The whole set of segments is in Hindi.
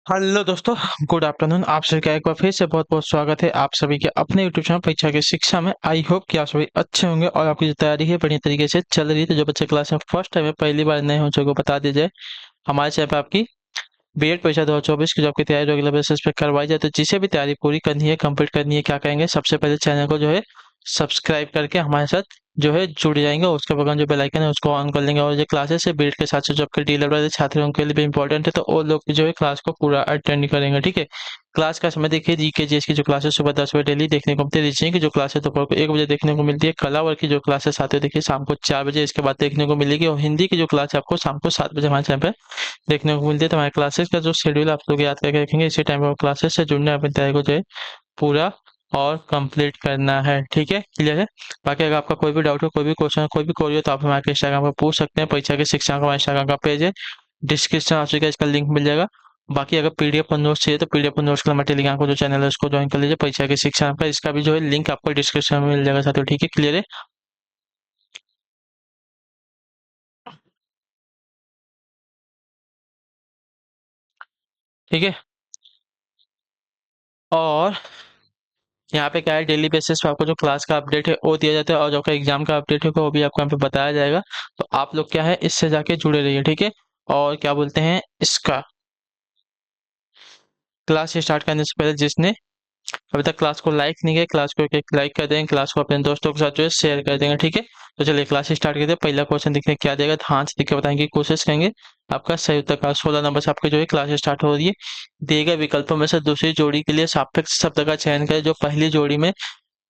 हेलो दोस्तों, गुड आफ्टरनून। आप सभी का एक बार फिर से बहुत बहुत स्वागत है आप सभी के अपने यूट्यूब चैनल परीक्षा की शिक्षा में। आई होप कि आप सभी अच्छे होंगे और आपकी जो तैयारी है बढ़िया तरीके से चल रही है। तो जो बच्चे क्लास में फर्स्ट टाइम है, पहली बार नए हो चुके को बता दीजिए, हमारे चैनल पर आपकी बीएड परीक्षा 2024 की जो आपकी तैयारी रेगुलर बेसिस पे करवाई जाए। तो जिसे भी तैयारी पूरी करनी है, कंप्लीट करनी है, क्या करेंगे, सबसे पहले चैनल को जो है सब्सक्राइब करके हमारे साथ जो है जुड़ जाएंगे। उसके बगल जो बेल आइकन है उसको ऑन कर लेंगे। और जो क्लासेस है बीएड के साथ साथ जो आपके डी लेवल वाले छात्र हैं उनके लिए भी इंपॉर्टेंट है, तो वो लोग भी जो है क्लास को पूरा अटेंड करेंगे। ठीक है। क्लास का समय देखिए, जीके जीएस की जो क्लासेस सुबह 10 बजे डेली देखने को मिलती है। रीजनिंग की जो क्लास है दोपहर को 1 बजे देखने को मिलती है। कला वर्ग की जो क्लासेस आते हैं देखिए शाम को 4 बजे, इसके बाद देखने को मिलेगी। और हिंदी की जो क्लास है आपको शाम को 7 बजे हमारे चैनल पर देखने को मिलती है। तो हमारे क्लासेस का जो शेड्यूल आप लोग याद करके रखेंगे, इसी टाइम पर क्लासेस से जुड़ना है, अपनी तैयारी को जो है पूरा और कंप्लीट करना है। ठीक है, क्लियर है। बाकी अगर आपका कोई भी डाउट हो, कोई भी क्वेश्चन, कोई भी क्वेरी हो, तो आप हमारे इंस्टाग्राम पर पूछ सकते हैं। परीक्षा की शिक्षा का हमारा इंस्टाग्राम का पेज है, डिस्क्रिप्शन आ चुका है, इसका लिंक मिल जाएगा। बाकी अगर पीडीएफ और नोट्स चाहिए तो पीडीएफ और नोट्स के लिए हमारे टेलीग्राम को जो चैनल है उसको ज्वाइन कर लीजिए, परीक्षा की शिक्षा का। इसका भी जो है लिंक आपको डिस्क्रिप्शन में मिल जाएगा साथियों। ठीक है, क्लियर है। ठीक है। और यहाँ पे क्या है, डेली बेसिस पे आपको जो क्लास का अपडेट है वो दिया जाता है, और जो आपका एग्जाम का अपडेट होगा वो भी आपको यहाँ पे बताया जाएगा। तो आप लोग क्या है, इससे जाके जुड़े रहिए। ठीक है। और क्या बोलते हैं, इसका क्लास स्टार्ट करने से पहले जिसने अभी तक क्लास को लाइक नहीं किया, क्लास को एक लाइक कर देंगे, क्लास को अपने दोस्तों के साथ जो है शेयर कर देंगे। ठीक है। तो चलिए क्लास स्टार्ट करते हैं। पहला क्वेश्चन देखिए क्या देगा, ध्यान से देख के बताएंगे की कोशिश करेंगे। आपका सही उत्तर का 16 नंबर से आपकी जो है क्लास स्टार्ट हो रही है। दिए गए विकल्पों में से दूसरी जोड़ी के लिए सापेक्ष शब्द का चयन करें जो पहली जोड़ी में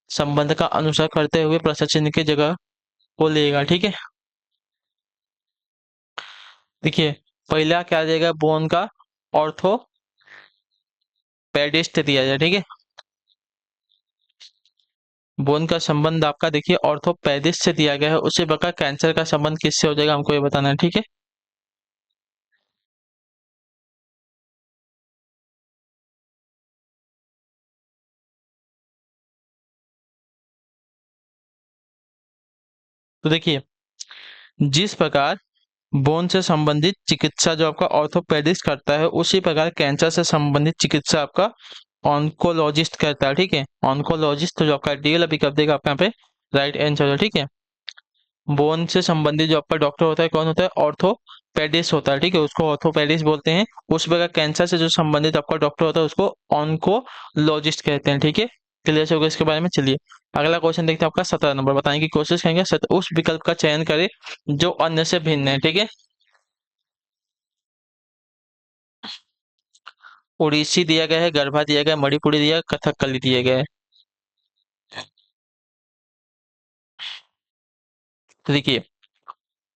संबंध का अनुसरण करते हुए प्रश्न चिन्ह की जगह को लेगा। ठीक है। देखिए पहला क्या देगा, बोन का ऑर्थोपेडिस्ट दिया जाए। ठीक है। बोन का संबंध आपका देखिए ऑर्थोपेडिस्ट से दिया गया है, उसी प्रकार कैंसर का संबंध किससे हो जाएगा हमको ये बताना है। ठीक है। तो देखिए जिस प्रकार बोन से संबंधित चिकित्सा जो आपका ऑर्थोपेडिस्ट करता है, उसी प्रकार कैंसर से संबंधित चिकित्सा आपका ऑन्कोलॉजिस्ट करता है। ठीक है। ऑन्कोलॉजिस्ट तो जो आपका डीएल अभी कर देगा आपका यहाँ पे राइट आंसर है। ठीक है। बोन से संबंधित जो आपका डॉक्टर होता है कौन होता है, ऑर्थोपेडिस्ट होता है। ठीक है, उसको ऑर्थोपेडिस्ट बोलते हैं। उस प्रकार कैंसर से जो संबंधित आपका डॉक्टर होता है उसको ऑन्कोलॉजिस्ट कहते हैं। ठीक है, क्लियर होगा इसके बारे में। चलिए अगला क्वेश्चन देखते हैं। आपका 17 नंबर बताने की कोशिश करेंगे। उस विकल्प का चयन करें जो अन्य से भिन्न है। ठीक है। उड़ीसी दिया गया है, गरबा दिया गया है, मणिपुरी दिया गया, कथकली दिया गया है। तो देखिए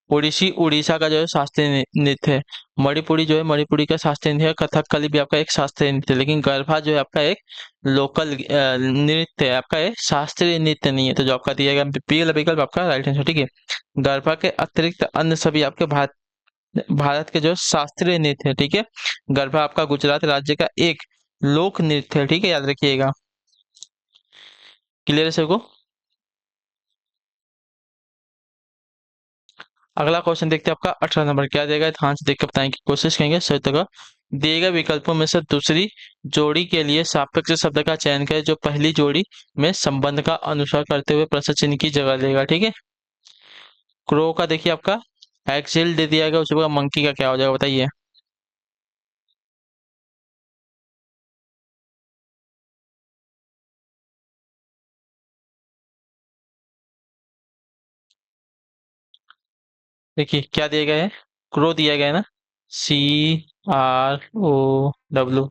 ओडिसी उड़ीसा का जो है शास्त्रीय नृत्य है। मणिपुरी जो है मणिपुरी का शास्त्रीय नृत्य है। कथकली भी आपका एक शास्त्रीय नृत्य है। लेकिन गरबा जो है आपका एक लोकल नृत्य है, आपका एक शास्त्रीय नृत्य नहीं है। तो जो आपका दिया गया पी विकल्प आपका राइट आंसर। ठीक है। गरबा के अतिरिक्त अन्य सभी आपके भारत भारत के जो शास्त्रीय नृत्य है। ठीक है। गरबा आपका गुजरात राज्य का एक लोक नृत्य है। ठीक है, याद रखिएगा। क्लियर है सबको। अगला क्वेश्चन देखते हैं। आपका 18 नंबर क्या देगा, ध्यान से देख के बताने की कोशिश करेंगे। सही जगह दिए गए विकल्पों में से दूसरी जोड़ी के लिए सापेक्ष शब्द का चयन करें जो पहली जोड़ी में संबंध का अनुसरण करते हुए प्रश्न चिन्ह की जगह लेगा। ठीक है। क्रो का देखिए आपका एक्सिल दे दिया गया, उसी प्रकार मंकी का क्या हो जाएगा बताइए। देखिए क्या दिया गया है, क्रो दिया गया है ना, CRO।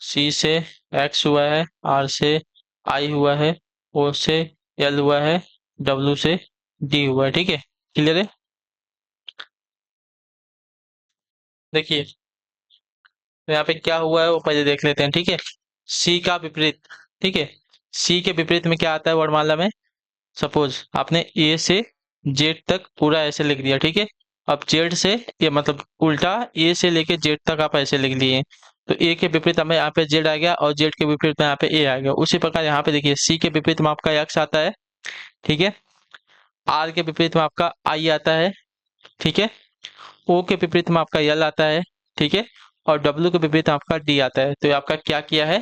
सी से एक्स हुआ है, आर से आई हुआ है, ओ से एल हुआ है, डब्ल्यू से डी हुआ है। ठीक है, क्लियर है। देखिए तो यहाँ पे क्या हुआ है वो पहले देख लेते हैं। ठीक है। सी का विपरीत। ठीक है। सी के विपरीत में क्या आता है वर्णमाला में, सपोज आपने ए से जेड तक पूरा ऐसे लिख दिया। ठीक है। अब जेड से ये मतलब उल्टा ए से लेके जेड तक आप ऐसे लिख दिए, तो ए के विपरीत हमें यहाँ पे जेड आ गया और जेड के विपरीत में यहाँ पे ए आ गया। उसी प्रकार यहाँ पे देखिए सी के विपरीत में आपका एक्स आता है। ठीक है। आर के विपरीत में आपका आई आता है। ठीक है। ओ के विपरीत में आपका यल आता है। ठीक है। और डब्ल्यू के विपरीत आपका डी आता है, तो ये आपका क्या किया है,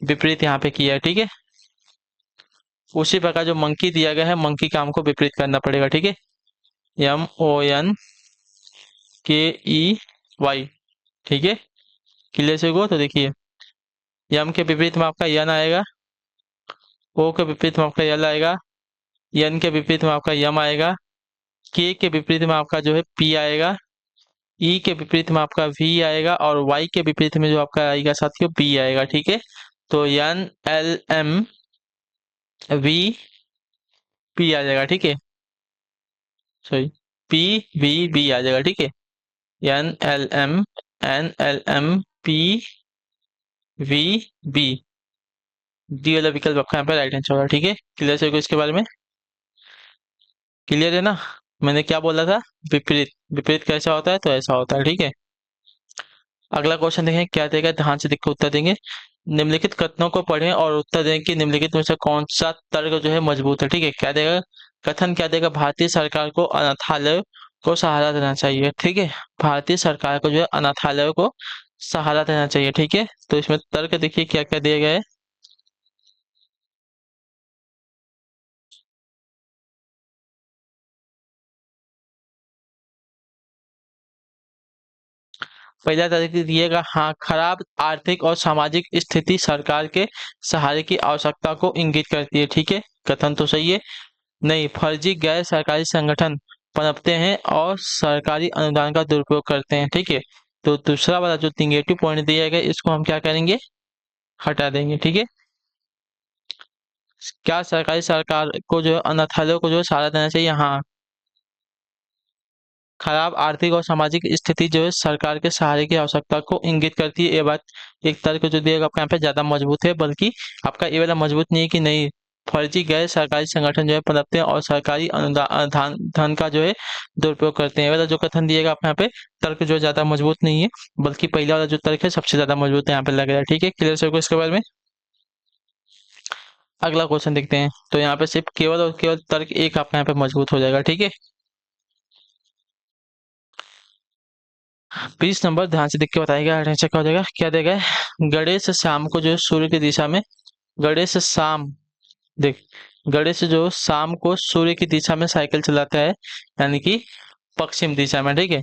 विपरीत यहाँ पे किया है। ठीक है, उसी प्रकार जो मंकी दिया गया है, मंकी का हमको विपरीत करना पड़ेगा। ठीक है, MONKEY। ठीक है, क्लियर से गो। तो देखिए यम के विपरीत में आपका यन आएगा, ओ के विपरीत में आपका यल आएगा, एन के विपरीत में आपका यम आएगा, के विपरीत में आपका जो है पी आएगा, ई के विपरीत में आपका वी आएगा, और वाई के विपरीत में जो आपका आएगा साथियों बी आएगा। ठीक है, तो NLMV पी आ जाएगा। ठीक है, सॉरी, PVB आ जाएगा। ठीक है, NLMPVB, डी वाला विकल्प आपका यहाँ पे राइट आंसर होगा। ठीक है, क्लियर से इसके बारे में, क्लियर है ना। मैंने क्या बोला था, विपरीत, विपरीत कैसा होता है, तो ऐसा होता है। ठीक है, अगला क्वेश्चन देखें क्या देगा, ध्यान से देख के उत्तर देंगे। निम्नलिखित कथनों को पढ़ें और उत्तर दें कि निम्नलिखित में से कौन सा तर्क जो है मजबूत है। ठीक है, क्या देगा, कथन क्या देगा, भारतीय सरकार को अनाथालय को सहारा देना चाहिए। ठीक है, भारतीय सरकार को जो है अनाथालय को सहारा देना चाहिए। ठीक है, तो इसमें तर्क देखिए क्या क्या दिया गया है। पहला तर्क दिएगा, हाँ, खराब आर्थिक और सामाजिक स्थिति सरकार के सहारे की आवश्यकता को इंगित करती है। ठीक है, कथन तो सही है। नहीं, फर्जी गैर सरकारी संगठन पनपते हैं और सरकारी अनुदान का दुरुपयोग करते हैं। ठीक है, तो दूसरा वाला जो निगेटिव पॉइंट दिया गया इसको हम क्या करेंगे, हटा देंगे। ठीक है, क्या सरकारी सरकार को जो है अनाथालयों को जो है सहारा देना चाहिए, हाँ, खराब आर्थिक और सामाजिक स्थिति जो है सरकार के सहारे की आवश्यकता को इंगित करती है। ये बात एक तर्क जो दिएगा आपका यहाँ पे ज्यादा मजबूत है, बल्कि आपका ये वाला मजबूत नहीं है कि नहीं, फर्जी गैर सरकारी संगठन जो है पनपते हैं और सरकारी अनुदान धन का जो है दुरुपयोग करते हैं। ये वाला जो कथन दिएगा आपका यहाँ पे तर्क जो है ज्यादा मजबूत नहीं है, बल्कि पहला वाला जो तर्क है सबसे ज्यादा मजबूत है यहाँ पे लग रहा है। ठीक है, क्लियर से इसके बारे में। अगला क्वेश्चन देखते हैं, तो यहाँ पे सिर्फ केवल और केवल तर्क एक आपका यहाँ पे मजबूत हो जाएगा। ठीक है, 20 नंबर ध्यान से देख के बताएगा, आंसर क्या हो जाएगा, क्या देगा, गणेश शाम को जो है सूर्य की दिशा में, गणेश शाम, देख, गणेश जो शाम को सूर्य की दिशा में साइकिल चलाता है, यानी कि पश्चिम दिशा में। ठीक है,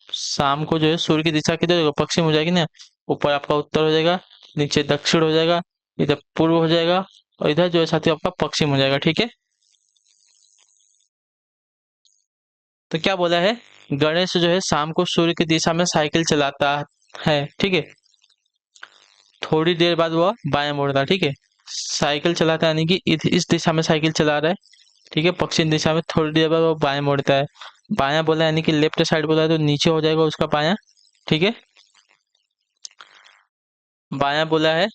शाम को जो है सूर्य की दिशा किधर होगा, पश्चिम हो जाएगी ना, ऊपर आपका उत्तर हो जाएगा, नीचे दक्षिण हो जाएगा, इधर पूर्व हो जाएगा, और इधर जो है साथी आपका पश्चिम हो जाएगा। ठीक है, तो क्या बोला है, गणेश जो है शाम को सूर्य की दिशा में साइकिल चलाता है। ठीक है, थोड़ी देर बाद वह बाएं मुड़ता है। ठीक है, साइकिल चलाता है यानी कि इस दिशा में साइकिल चला रहा है। ठीक है, पश्चिम दिशा में थोड़ी देर बाद वो बाएं मुड़ता है। बायां बोला यानी कि लेफ्ट साइड बोला है तो नीचे हो जाएगा उसका बायां। ठीक है, बायां बोला है,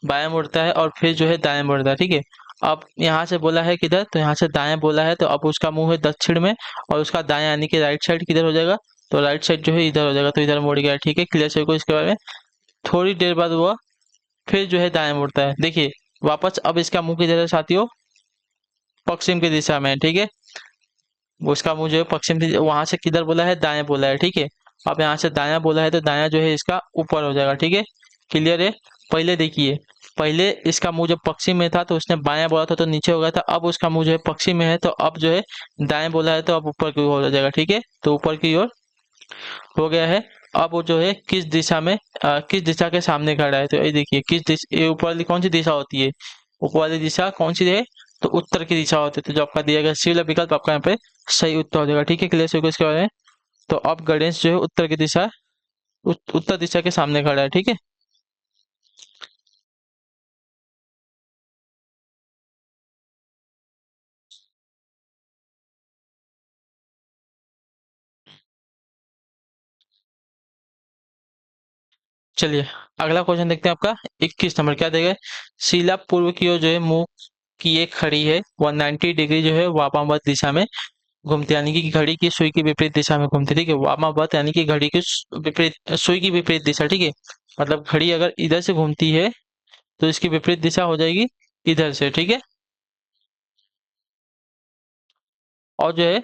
बायां मुड़ता है और फिर जो है दाएं मुड़ता है। ठीक है, अब यहाँ से बोला है किधर, तो यहाँ से दाएं बोला है, तो अब उसका मुंह है दक्षिण में, और उसका दाएं यानी कि राइट साइड किधर हो जाएगा, तो राइट साइड जो है इधर हो जाएगा, तो इधर मुड़ गया। ठीक है, क्लियर से को इसके बारे में। थोड़ी देर बाद वो फिर जो है दाएं मुड़ता है। देखिए वापस अब इसका मुंह किधर है साथियों, पश्चिम की दिशा में। ठीक है, उसका मुंह जो है पश्चिम वहां से किधर बोला है, दाएं बोला है। ठीक है, अब यहाँ से दायां बोला है तो दायां जो है इसका ऊपर हो जाएगा। ठीक है, क्लियर है। पहले देखिए, पहले इसका मुंह जब पश्चिम में था तो उसने बायां बोला था तो नीचे हो गया था, अब उसका मुंह जो है पश्चिम में है तो अब जो है दाएं बोला है तो अब ऊपर की ओर हो जाएगा। ठीक है, तो ऊपर की ओर हो गया है। अब वो जो है किस दिशा में, किस दिशा के सामने खड़ा है, तो ये देखिए किस दिशा, ये ऊपर वाली कौन सी दिशा होती है, ऊपर वाली दिशा कौन सी है, तो उत्तर की दिशा होती है। तो जो आपका दिया गया सी वाला विकल्प आपका यहाँ पे सही उत्तर हो जाएगा। ठीक है, क्लियर से इसके बारे में। तो अब गणेश जो है उत्तर की दिशा, उत्तर दिशा के सामने खड़ा है। ठीक है, चलिए अगला क्वेश्चन देखते हैं आपका 21 नंबर क्या देगा, शीला पूर्व की ओर जो है मुंह किए खड़ी है, 190 डिग्री जो है वामावर्त दिशा में घूमती, यानी कि घड़ी की सुई की विपरीत दिशा में घूमती। ठीक है, वामावर्त यानी कि घड़ी की विपरीत, सुई की विपरीत दिशा। ठीक है, मतलब घड़ी अगर इधर से घूमती है तो इसकी विपरीत दिशा हो जाएगी इधर से। ठीक है, और जो है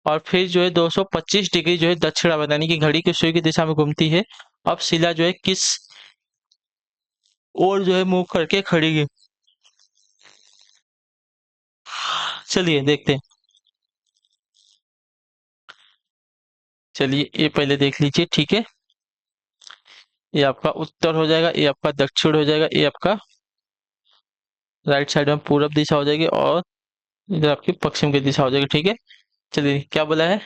और फिर जो है 225 डिग्री जो है दक्षिणावर्त यानी कि घड़ी की सुई की दिशा में घूमती है। अब शिला जो है किस ओर जो है मुंह करके खड़ी है? चलिए देखते हैं। चलिए ये पहले देख लीजिए, ठीक है। ये आपका उत्तर हो जाएगा, ये आपका दक्षिण हो जाएगा, ये आपका राइट साइड में पूरब दिशा हो जाएगी और इधर आपकी पश्चिम की दिशा हो जाएगी, ठीक है। चलिए क्या बोला है?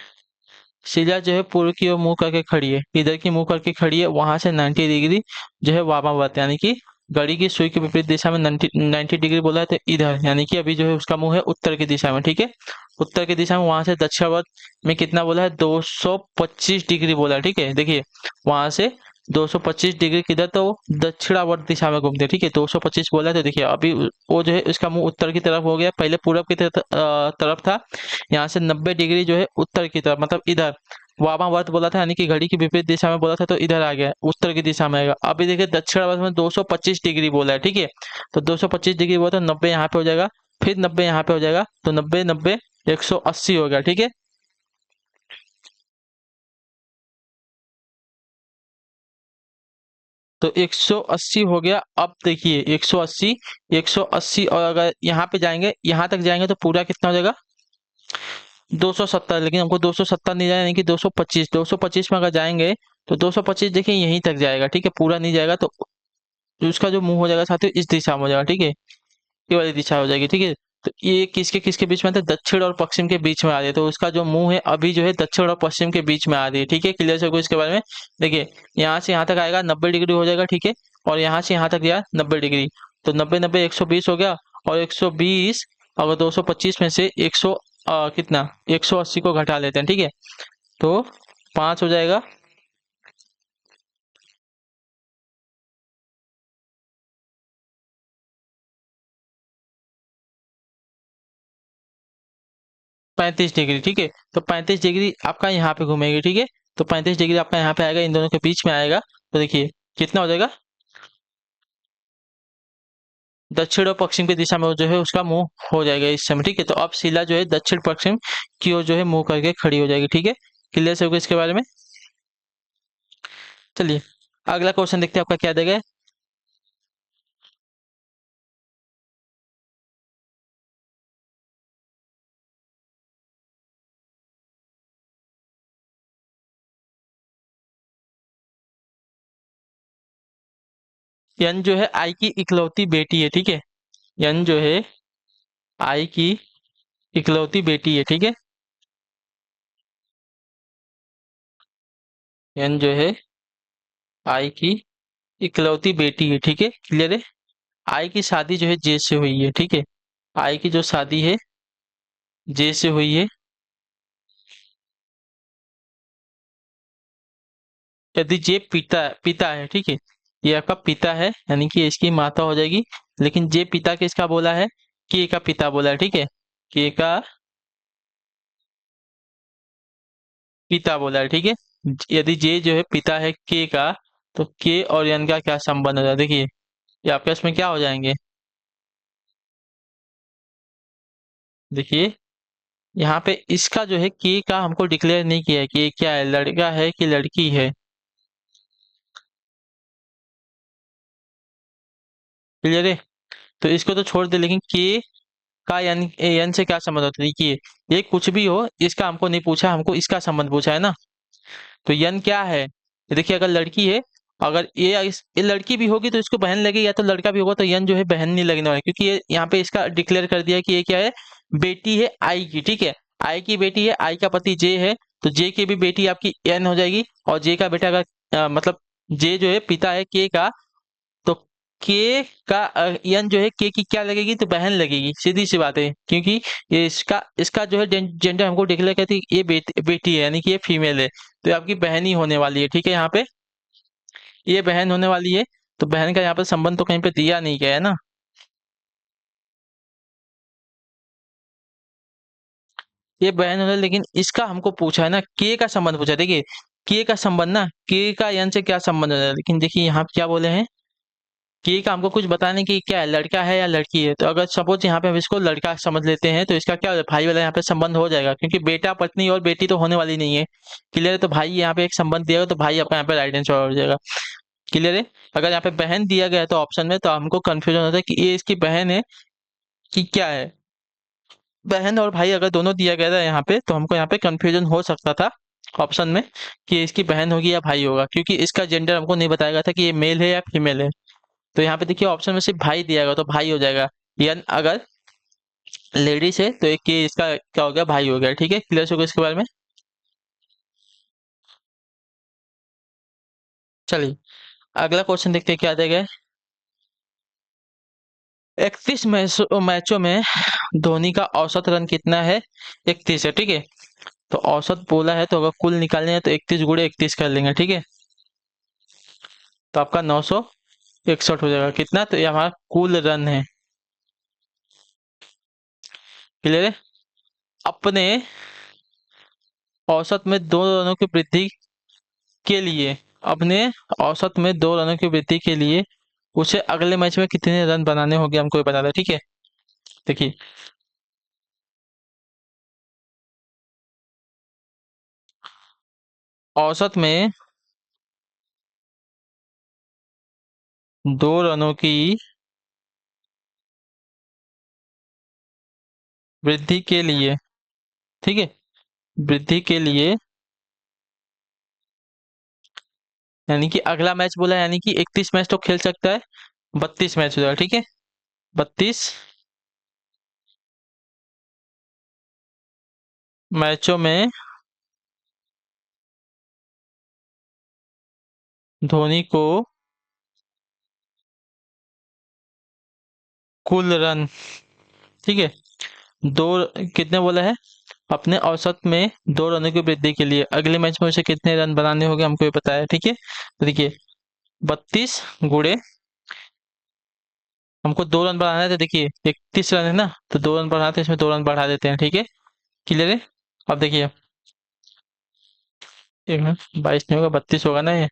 शिला जो है पूर्व की ओर मुंह करके खड़ी है, इधर की मुंह करके खड़ी है, वहां से 90 डिग्री जो है वामावर्त यानी कि घड़ी की सुई के विपरीत दिशा में 90 डिग्री बोला है, तो इधर यानी कि अभी जो है उसका मुंह है उत्तर की दिशा में, ठीक है। उत्तर की दिशा में वहां से दक्षिणावर्त में कितना बोला है? 225 डिग्री बोला है, ठीक है। देखिए वहां से 225 डिग्री किधर, तो दक्षिणावर्त दिशा में घूमते हैं, ठीक है। 225 बोला है, तो देखिए अभी वो जो है उसका मुंह उत्तर की तरफ हो गया, पहले पूरब की तरफ था। यहाँ से 90 डिग्री जो है उत्तर की तरफ, मतलब इधर वामावर्त बोला था यानी कि घड़ी की विपरीत दिशा में बोला था, तो इधर आ गया, उत्तर की दिशा में आएगा। अभी देखिए दक्षिणावर्त में 225 डिग्री बोला है, ठीक है। तो 225 डिग्री बोला तो 90 यहाँ पे हो जाएगा, फिर 90 यहाँ पे हो जाएगा, तो 90 90 180 हो गया, ठीक है। तो 180 हो गया। अब देखिए 180, 180 और अगर यहाँ पे जाएंगे, यहाँ तक जाएंगे तो पूरा कितना हो जाएगा? 270। लेकिन हमको 270 नहीं जाना, यानी कि 225, 225 में अगर जाएंगे तो 225 देखिए यहीं तक जाएगा, ठीक है। पूरा नहीं जाएगा, तो उसका जो मुंह हो जाएगा साथियों इस दिशा में हो जाएगा, ठीक है। ये वाली दिशा हो जाएगी, ठीक है। तो ये किसके किसके बीच में आता है? दक्षिण और पश्चिम के बीच में आ रही है, तो उसका जो मुंह है अभी जो है दक्षिण और पश्चिम के बीच में आ रही है, ठीक है। क्लियर सबको इसके बारे में? देखिए यहाँ से यहाँ तक आएगा 90 डिग्री हो जाएगा, ठीक है। और यहाँ से यहाँ तक गया 90 डिग्री, तो 90 90 120 हो गया। और 120 अगर 225 में से 100 कितना 180 को घटा लेते हैं, ठीक है। तो 5 हो जाएगा। 35 डिग्री, ठीक है। तो 35 डिग्री आपका यहाँ पे घूमेगी, ठीक है। तो 35 डिग्री आपका यहाँ पे आएगा, इन दोनों के बीच में आएगा। तो देखिए कितना हो जाएगा? दक्षिण और पश्चिम की दिशा में वो जो है उसका मुंह हो जाएगा इस समय, ठीक है। तो अब शिला जो है दक्षिण पश्चिम की ओर जो है मुंह करके खड़ी हो जाएगी, ठीक है। क्लियर से होगा इसके बारे में? चलिए अगला क्वेश्चन देखते हैं आपका क्या देगा। यन जो है आई की इकलौती बेटी है, ठीक है। यन जो है आई की इकलौती बेटी है, ठीक है। यन जो है आई की इकलौती बेटी है, ठीक है। क्लियर है? आई की शादी जो है जे से हुई है, ठीक है। आई की जो शादी है जे से हुई है। यदि जे पिता पिता है, ठीक है। ये आपका पिता है यानी कि इसकी माता हो जाएगी। लेकिन जे पिता किसका बोला है? के का पिता बोला है, ठीक है। के का पिता बोला है, ठीक है। यदि जे जो है पिता है के का, तो के और यन का क्या संबंध होता है? देखिए ये आपके इसमें क्या हो जाएंगे? देखिए यहाँ पे इसका जो है के का हमको डिक्लेयर नहीं किया है कि ये क्या है, लड़का है कि लड़की है। क्लियर है? तो इसको तो छोड़ दे, लेकिन के का यन यन से क्या संबंध होता है? देखिए ये कुछ भी हो, इसका हमको नहीं पूछा, हमको इसका संबंध पूछा है ना। तो यन क्या है? ये देखिए अगर लड़की है, अगर ये लड़की भी होगी तो इसको बहन लगेगी, या तो लड़का भी होगा तो यन जो है बहन नहीं लगने वाला, क्योंकि ये यहाँ पे इसका डिक्लेयर कर दिया कि ये क्या है? बेटी है आई की, ठीक है। आई की बेटी है, आई का पति जे है, तो जे की भी बेटी आपकी एन हो जाएगी। और जे का बेटा का मतलब जे जो है पिता है के का, तो के का यन जो है के की क्या लगेगी? तो बहन लगेगी, सीधी सी बात है। क्योंकि ये इसका इसका जो है जेंडर हमको डिक्लेयर करती है, ये बेटी है यानी कि ये फीमेल है, तो ये आपकी बहन ही होने वाली है, ठीक है। यहाँ पे ये बहन होने वाली है, तो बहन का यहाँ पे संबंध तो कहीं पे दिया नहीं गया है ना। ये बहन होने, लेकिन इसका हमको पूछा है ना, के का संबंध पूछा है। देखिए के का संबंध ना, के का यन से क्या संबंध है, लेकिन देखिए यहाँ पे क्या बोले हैं? कि ये हमको कुछ बताने की क्या है, लड़का है या लड़की है। तो अगर सपोज यहाँ पे हम इसको लड़का समझ लेते हैं तो इसका क्या हो जाएगा, भाई वाला यहाँ पे संबंध हो जाएगा, क्योंकि बेटा पत्नी और बेटी तो होने वाली नहीं है। क्लियर है? तो भाई यहाँ पे एक संबंध दिया गया तो भाई आपका यहाँ पे राइट आंसर हो जाएगा। क्लियर है? अगर यहाँ पे बहन दिया गया है तो ऑप्शन में, तो हमको कंफ्यूजन होता है कि ये इसकी बहन है कि क्या है। बहन और भाई अगर दोनों दिया गया था यहाँ पे तो हमको यहाँ पे कंफ्यूजन हो सकता था ऑप्शन में कि इसकी बहन होगी या भाई होगा, क्योंकि इसका जेंडर हमको नहीं बताया गया था कि ये मेल है या फीमेल है। तो यहाँ पे देखिए ऑप्शन में सिर्फ भाई दिया गया तो भाई हो जाएगा। या अगर लेडीज है तो एक ये इसका क्या हो गया, भाई हो गया। ठीक है, क्लियर हो गया इसके बारे में। चलिए अगला क्वेश्चन देखते हैं क्या दिया गया है। 31 मैचों में धोनी का औसत रन कितना है? 31 है। ठीक है, तो औसत बोला है तो अगर कुल निकालने हैं तो 31 गुणे 31 कर लेंगे। ठीक है, तो आपका 961 हो जाएगा। कितना? तो ये हमारा कुल रन है। क्लियर है? अपने औसत में 2 रनों की वृद्धि के लिए, अपने औसत में 2 रनों की वृद्धि के लिए उसे अगले मैच में कितने रन बनाने होंगे हमको ये बताना है। ठीक है, देखिए औसत में 2 रनों की वृद्धि के लिए, ठीक है, वृद्धि के लिए यानी कि अगला मैच बोला है, यानी कि 31 मैच तो खेल सकता है, 32 मैच हो जाएगा। ठीक है, 32 मैचों में धोनी को कुल रन, ठीक है, दो, कितने बोला है, अपने औसत में 2 रनों की वृद्धि के लिए अगले मैच में उसे कितने रन बनाने होंगे हमको ये पता है। ठीक है, तो देखिए 32 गुणे, हमको 2 रन बढ़ाना है तो देखिए 31 रन है ना, तो 2 रन बढ़ाते हैं, इसमें 2 रन बढ़ा देते हैं। ठीक है, क्लियर है? अब देखिए एक मिनट, 22 नहीं होगा, 32 होगा ना ये,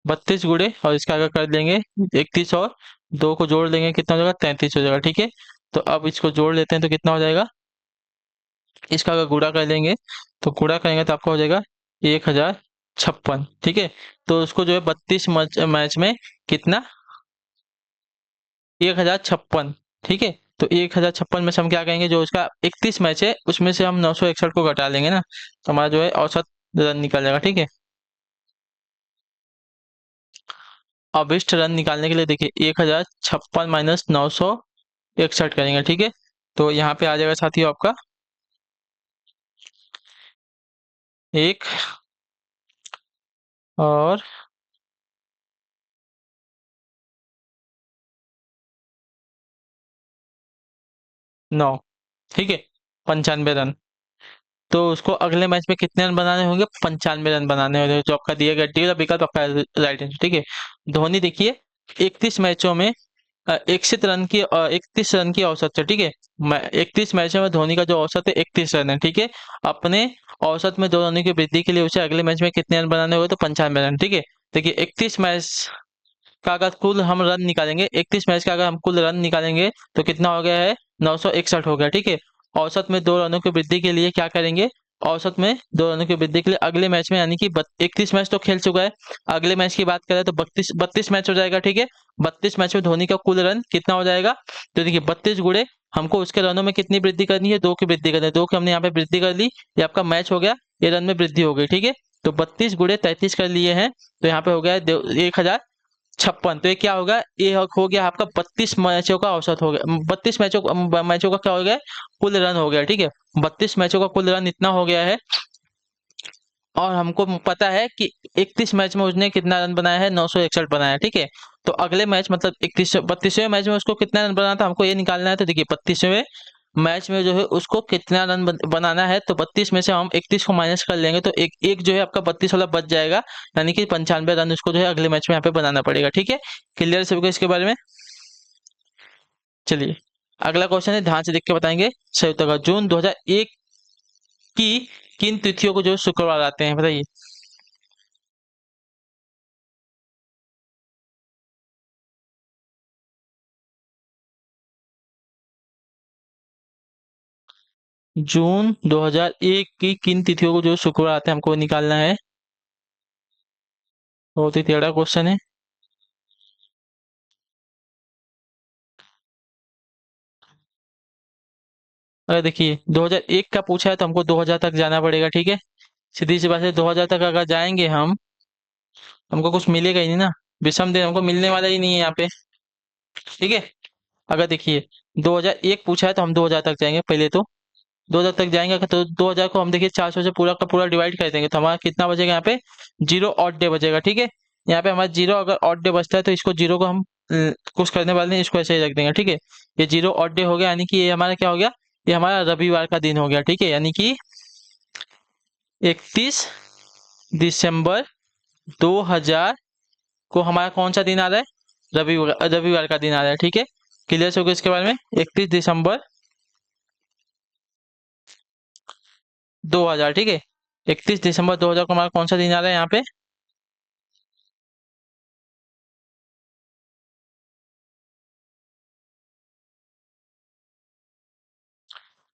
32 गुणे और इसका आगे कर देंगे 31 और 2 को जोड़ लेंगे, कितना हो जाएगा, 33 हो जाएगा। ठीक है, तो अब इसको जोड़ लेते हैं तो कितना हो जाएगा, इसका अगर गुणा कर लेंगे तो गुणा करेंगे तो आपका हो जाएगा 1056। ठीक है, तो उसको जो है 32 मैच में कितना, 1056। ठीक है, तो 1056 में से हम क्या कहेंगे, जो उसका 31 मैच है उसमें से हम 961 को घटा लेंगे ना, तो हमारा जो है औसत रन निकल जाएगा। ठीक है, अभिष्ट रन निकालने के लिए देखिए 1056 माइनस 961 करेंगे। ठीक है, तो यहाँ पे आ जाएगा साथियों आपका 1 और 9, ठीक है, 95 रन। तो उसको अगले मैच में कितने रन बनाने होंगे, 95 रन बनाने होंगे, जो आपका दिया गया डी वाला विकल्प आपका राइट आंसर। ठीक है, धोनी देखिए 31 मैचों में 31 रन की औसत है। ठीक है, 31 मैचों में धोनी का जो औसत है 31 रन है। ठीक है, अपने औसत में 2 रनों की वृद्धि के लिए उसे अगले मैच में कितने रन बनाने होंगे, तो 95 रन। ठीक है, देखिए 31 मैच का अगर कुल हम रन निकालेंगे, 31 मैच का अगर हम कुल रन निकालेंगे तो कितना हो गया है, 961 हो गया। ठीक है, औसत में 2 रनों की वृद्धि के लिए क्या करेंगे, औसत में 2 रनों की वृद्धि के लिए अगले मैच में, यानी कि 31 मैच तो खेल चुका है, अगले मैच की बात करें तो 32 मैच हो जाएगा। ठीक है, 32 मैच में धोनी का कुल रन कितना हो जाएगा, तो देखिए 32 गुणे, हमको उसके रनों में कितनी वृद्धि करनी है, 2 की वृद्धि करनी है, 2 की हमने यहाँ पे वृद्धि कर ली, ये आपका मैच हो गया, ये रन में वृद्धि हो गई। ठीक है, तो 32 गुणे 33 कर लिए हैं, तो यहाँ पे हो गया 1056। तो ये क्या होगा, ये हो गया आपका 32 मैचों का औसत हो गया, 32 मैचों का क्या हो गया, कुल रन हो गया। ठीक है, 32 मैचों का कुल रन इतना हो गया है, और हमको पता है कि 31 मैच में उसने कितना रन बनाया है, 961 बनाया है। ठीक है, तो अगले मैच मतलब 32वें मैच में उसको कितना रन बनाना था हमको ये निकालना है, तो देखिए 32वें मैच में जो है उसको कितना रन बनाना है, तो 32 में से हम 31 को माइनस कर लेंगे तो एक एक जो है आपका 32 वाला बच जाएगा, यानी कि 95 रन उसको जो है अगले मैच में यहाँ पे बनाना पड़ेगा। ठीक है, क्लियर सभी को इसके बारे में। चलिए अगला क्वेश्चन है, ध्यान से देख के बताएंगे सही उत्तर का। जून 2001 की किन तिथियों को जो शुक्रवार आते हैं बताइए। जून 2001 की किन तिथियों को जो शुक्रवार आते हैं हमको निकालना है। बहुत ही टेढ़ा क्वेश्चन है। अगर देखिए 2001 का पूछा है तो हमको 2000 तक जाना पड़ेगा, ठीक है। सीधी सी बात है, 2000 तक अगर जाएंगे हम, हमको कुछ मिलेगा ही नहीं ना। विषम दिन हमको मिलने वाला ही नहीं है यहाँ पे, ठीक है। अगर देखिए 2001 पूछा है तो हम 2000 तक जाएंगे पहले तो। 2000 तक जाएंगे तो 2000 को हम देखिए 400 से पूरा का पूरा डिवाइड कर देंगे तो हमारा कितना बचेगा यहाँ पे, जीरो ऑड डे बचेगा, ठीक है। यहाँ पे हमारा जीरो अगर ऑड डे बचता है तो इसको जीरो को हम कुछ करने वाले नहीं, इसको ऐसे ही रख देंगे, ठीक है। ये जीरो ऑड डे हो गया, यानी कि ये हमारा क्या हो गया, ये हमारा रविवार का दिन हो गया, ठीक है। यानी कि 31 दिसंबर 2000 को हमारा कौन सा दिन आ रहा है, रविवार, रविवार का दिन आ रहा है, ठीक है। क्लियर हो गया इसके बारे में। 31 दिसंबर 2000, ठीक है। 31 दिसंबर 2000 को हमारा कौन सा दिन आ रहा है यहाँ पे,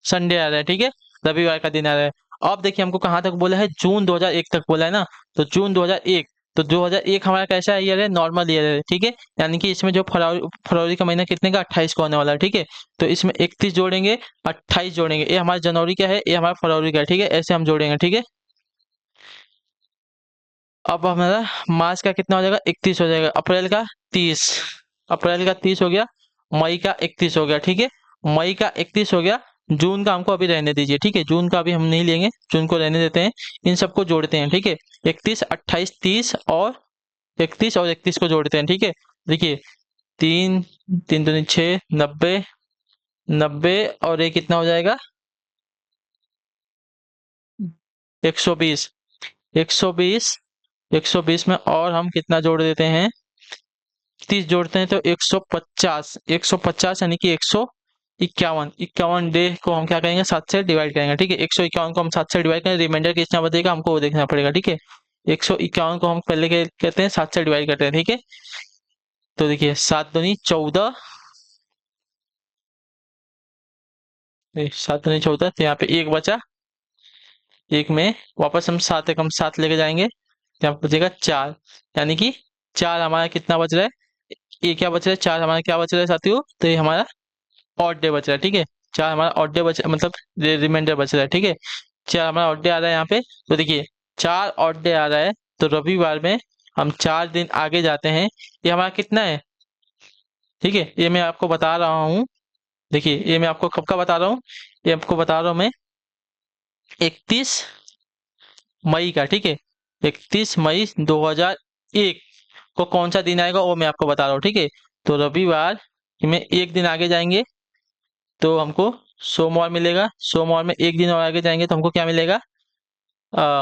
संडे आ रहा है, ठीक है। रविवार का दिन आ रहा है। अब देखिए हमको कहाँ तक बोला है, जून 2001 तक बोला है ना। तो जून 2001, तो 2001 हमारा कैसा ईयर है, नॉर्मल ईयर है, ठीक है। यानी कि इसमें जो फरवरी फरवरी का महीना कितने का, 28 को आने वाला है, ठीक है। तो इसमें 31 जोड़ेंगे, 28 जोड़ेंगे, ये हमारा जनवरी का है, ये हमारा फरवरी का है, ठीक है। ऐसे हम जोड़ेंगे, ठीक है। अब हमारा मार्च का कितना हो जाएगा, 31 हो जाएगा। अप्रैल का 30, अप्रैल का 30 हो गया। मई का 31 हो गया, ठीक है। मई का 31 हो गया। जून का हमको अभी रहने दीजिए, ठीक है। जून का अभी हम नहीं लेंगे, जून को रहने देते हैं। इन सबको जोड़ते हैं, ठीक है। 31, 28, 30 और 31 और 31 को जोड़ते हैं, ठीक है। देखिए तीन, तीन दूनी 6, 90, 90 और ये कितना हो जाएगा, 120, 120, 120 में और हम कितना जोड़ देते हैं, 30 जोड़ते हैं तो 150, 150 यानी कि 151, 51 डे को हम क्या करेंगे, 7 से डिवाइड करेंगे, ठीक है। 151 को हम 7 से डिवाइड करें, रिमाइंडर कितना बचेगा हमको वो देखना पड़ेगा, ठीक है। 151 को हम पहले के कहते हैं 7 से डिवाइड करते हैं, ठीक है। तो देखिए 7 दूनी 14, 7 दूनी 14, तो यहाँ पे एक बचा, एक में वापस हम 7 एक हम 7 लेके जाएंगे, तो यहाँ पे बचेगा 4। यानी कि 4 हमारा कितना बच रहा है, ये क्या बच रहा है, 4 हमारा क्या बच रहा है साथियों, तो ये हमारा ऑड डे बच रहा है, ठीक है। 4 हमारा ऑड डे बच मतलब रिमाइंडर बच रहा है, ठीक है। 4 हमारा ऑड डे आ रहा है यहाँ पे। तो देखिए 4 ऑड डे आ रहा है, तो रविवार में हम 4 दिन आगे जाते हैं, ये हमारा कितना है, ठीक है। ये मैं आपको बता रहा हूँ, देखिए ये मैं आपको कब का बता रहा हूँ, ये आपको बता रहा हूँ मैं 31 मई का, ठीक है। 31 मई 2001 को कौन सा दिन आएगा वो मैं आपको बता रहा हूँ, ठीक है। तो रविवार में एक दिन आगे जाएंगे तो हमको सोमवार मिलेगा, सोमवार में एक दिन और आगे जाएंगे तो हमको क्या मिलेगा,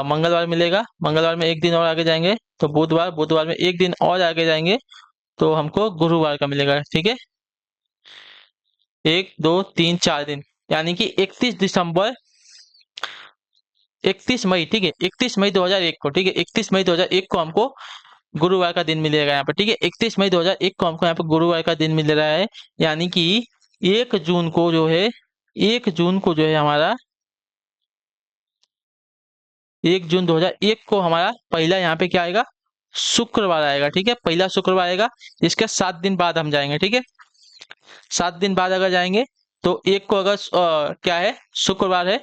मंगलवार मिलेगा, मंगलवार में एक दिन और आगे जाएंगे तो बुधवार, बुधवार में एक दिन और आगे जाएंगे तो हमको गुरुवार का मिलेगा, ठीक है। 1 2 3 4 दिन, यानी कि 31 मई, ठीक है। 31 मई 2001 को, ठीक है। 31 मई 2001 को हमको गुरुवार का दिन मिलेगा यहाँ पर, ठीक है। 31 मई 2001 को हमको यहाँ पर गुरुवार का दिन मिल रहा है। यानी कि 1 जून को जो है, 1 जून को जो है हमारा, 1 जून 2001 को हमारा पहला यहाँ पे क्या आएगा, शुक्रवार आएगा, ठीक है। पहला शुक्रवार आएगा, इसके 7 दिन बाद हम जाएंगे, ठीक है। 7 दिन बाद अगर जाएंगे तो एक को अगर क्या है, शुक्रवार है,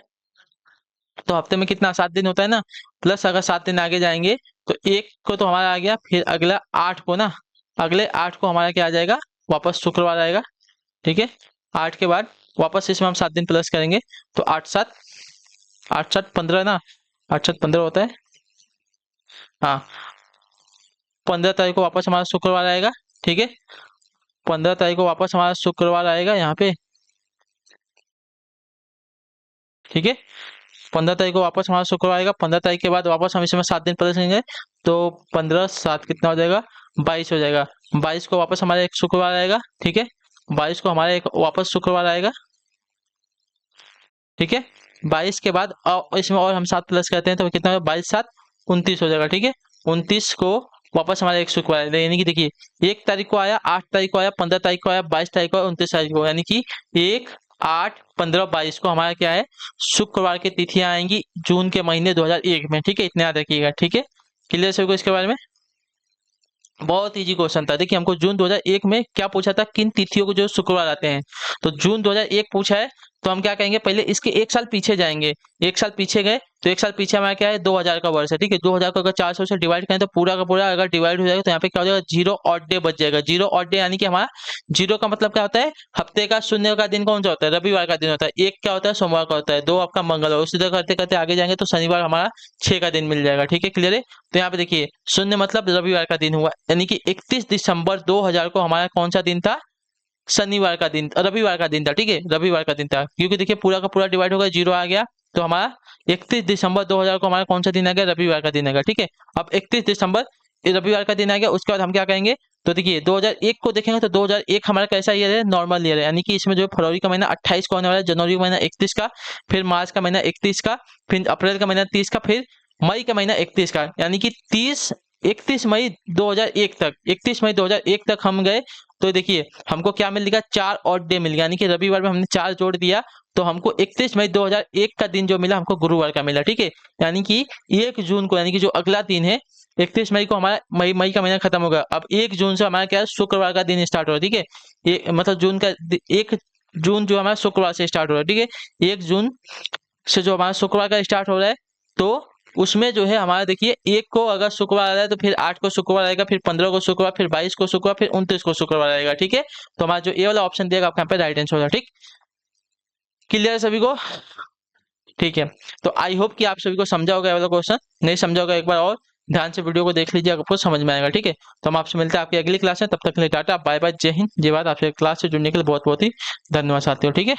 तो हफ्ते में कितना, 7 दिन होता है ना। प्लस अगर 7 दिन आगे जाएंगे तो एक को तो हमारा आ गया, फिर अगला 8 को ना, अगले 8 को हमारा क्या आ जाएगा, वापस शुक्रवार आएगा, ठीक है। 8 के बाद वापस इसमें हम 7 दिन प्लस करेंगे तो 8 7 15 ना, 8 7 15 होता है, हाँ। 15 तारीख को वापस हमारा शुक्रवार आएगा, ठीक है। 15 तारीख को वापस हमारा शुक्रवार आएगा यहाँ पे, ठीक है। 15 तारीख को वापस हमारा शुक्रवार आएगा। 15 तारीख के बाद वापस हम इसमें 7 दिन प्लस करेंगे तो 15 7 कितना हो जाएगा, 22 हो जाएगा। 22 को वापस हमारा एक शुक्रवार आएगा, ठीक है। 22 को हमारा एक वापस शुक्रवार आएगा, ठीक है। 22 के बाद इसमें और हम 7 प्लस करते हैं तो कितना, 22 7 29 हो जाएगा, ठीक है। 29 को वापस हमारा एक शुक्रवार आएगा, यानी कि देखिए 1 तारीख को आया, 8 तारीख को आया, 15 तारीख को आया, 22 तारीख को आया, 29 तारीख को, यानी कि 1 8, 15, 22 को हमारा क्या है, शुक्रवार की तिथियां आएंगी जून के महीने 2001 में। ठीक है, इतना याद रखिएगा। ठीक है, क्लियर सभी को इसके बारे में? बहुत इजी क्वेश्चन था। देखिए हमको जून 2001 में क्या पूछा था, किन तिथियों को जो शुक्रवार आते हैं, तो जून 2001 पूछा है। तो हम क्या कहेंगे, पहले इसके एक साल पीछे जाएंगे। एक साल पीछे गए तो एक साल पीछे हमारा क्या है, 2000 का वर्ष है। ठीक है, 2000 को अगर 400 से डिवाइड करें तो पूरा का पूरा अगर डिवाइड हो जाएगा तो यहाँ पे क्या हो जाएगा, जीरो ऑड डे बच जाएगा। जीरो ऑड डे यानी कि हमारा जीरो का मतलब क्या होता है, हफ्ते का शून्य का दिन कौन सा होता है, रविवार का दिन होता है। एक क्या होता है, सोमवार का होता है। दो आपका मंगलवार। उसी तरह करते करते आगे जाएंगे तो शनिवार हमारा 6 का दिन मिल जाएगा। ठीक है, क्लियर है? तो यहाँ पे देखिए शून्य मतलब रविवार का दिन हुआ, यानी कि 31 दिसंबर 2000 को हमारा कौन सा दिन था, शनिवार का दिन, रविवार का दिन था। ठीक है, रविवार का दिन था, क्योंकि देखिए पूरा का पूरा डिवाइड हो गया, जीरो आ गया, तो हमारा 31 दिसंबर 2000 को हमारा कौन सा दिन आ गया, रविवार का दिन आ गया। ठीक है, अब 31 दिसंबर ये रविवार का दिन आ गया। उसके बाद हम क्या करेंगे, तो देखिए 2001 को देखेंगे तो 2001 हमारा कैसा ईयर है, नॉर्मल ईयर है, यानी कि इसमें जो फरवरी का महीना 28 को होने वाला है, जनवरी का महीना 31 का, फिर मार्च का महीना 31 का, फिर अप्रैल का महीना 30 का, फिर मई का महीना 31 का, यानी कि 31 मई 2001 तक, 31 मई 2001 तक हम गए। तो देखिए हमको क्या मिल गया, 4 ऑड डे मिल गया, यानी कि रविवार में हमने 4 जोड़ दिया तो हमको 31 मई 2001 का दिन जो मिला हमको गुरुवार का मिला। ठीक है, यानी कि 1 जून को, यानी कि जो अगला दिन है 31 मई को हमारा मई का महीना खत्म होगा। अब 1 जून से हमारा क्या है, शुक्रवार का दिन स्टार्ट हो रहा है। ठीक है, ये मतलब जून का 1 जून जो हमारा शुक्रवार से स्टार्ट हो रहा है। ठीक है, 1 जून से जो हमारा शुक्रवार का स्टार्ट हो रहा है, तो उसमें जो है हमारा देखिए 1 को अगर शुक्रवार आ रहा है तो फिर 8 को शुक्रवार आएगा, फिर 15 को शुक्रवार, फिर 22 को शुक्रवार, फिर 29 को शुक्रवार आएगा। ठीक है, तो हमारा जो ए वाला ऑप्शन दिएगा आपका यहाँ पे राइट आंसर होगा। ठीक, क्लियर है सभी को? ठीक है, तो आई होप कि आप सभी को समझा होगा ये वाला क्वेश्चन। नहीं समझा होगा एक बार और ध्यान से वीडियो को देख लीजिए, आपको समझ में आएगा। ठीक है, तो हम आपसे मिलते हैं आपकी अगली क्लास में, तब तक के लिए टाटा बाय बाय, जय हिंद जय भारत। आपसे क्लास से जुड़ने के लिए बहुत बहुत ही धन्यवाद साथियों। ठीक है।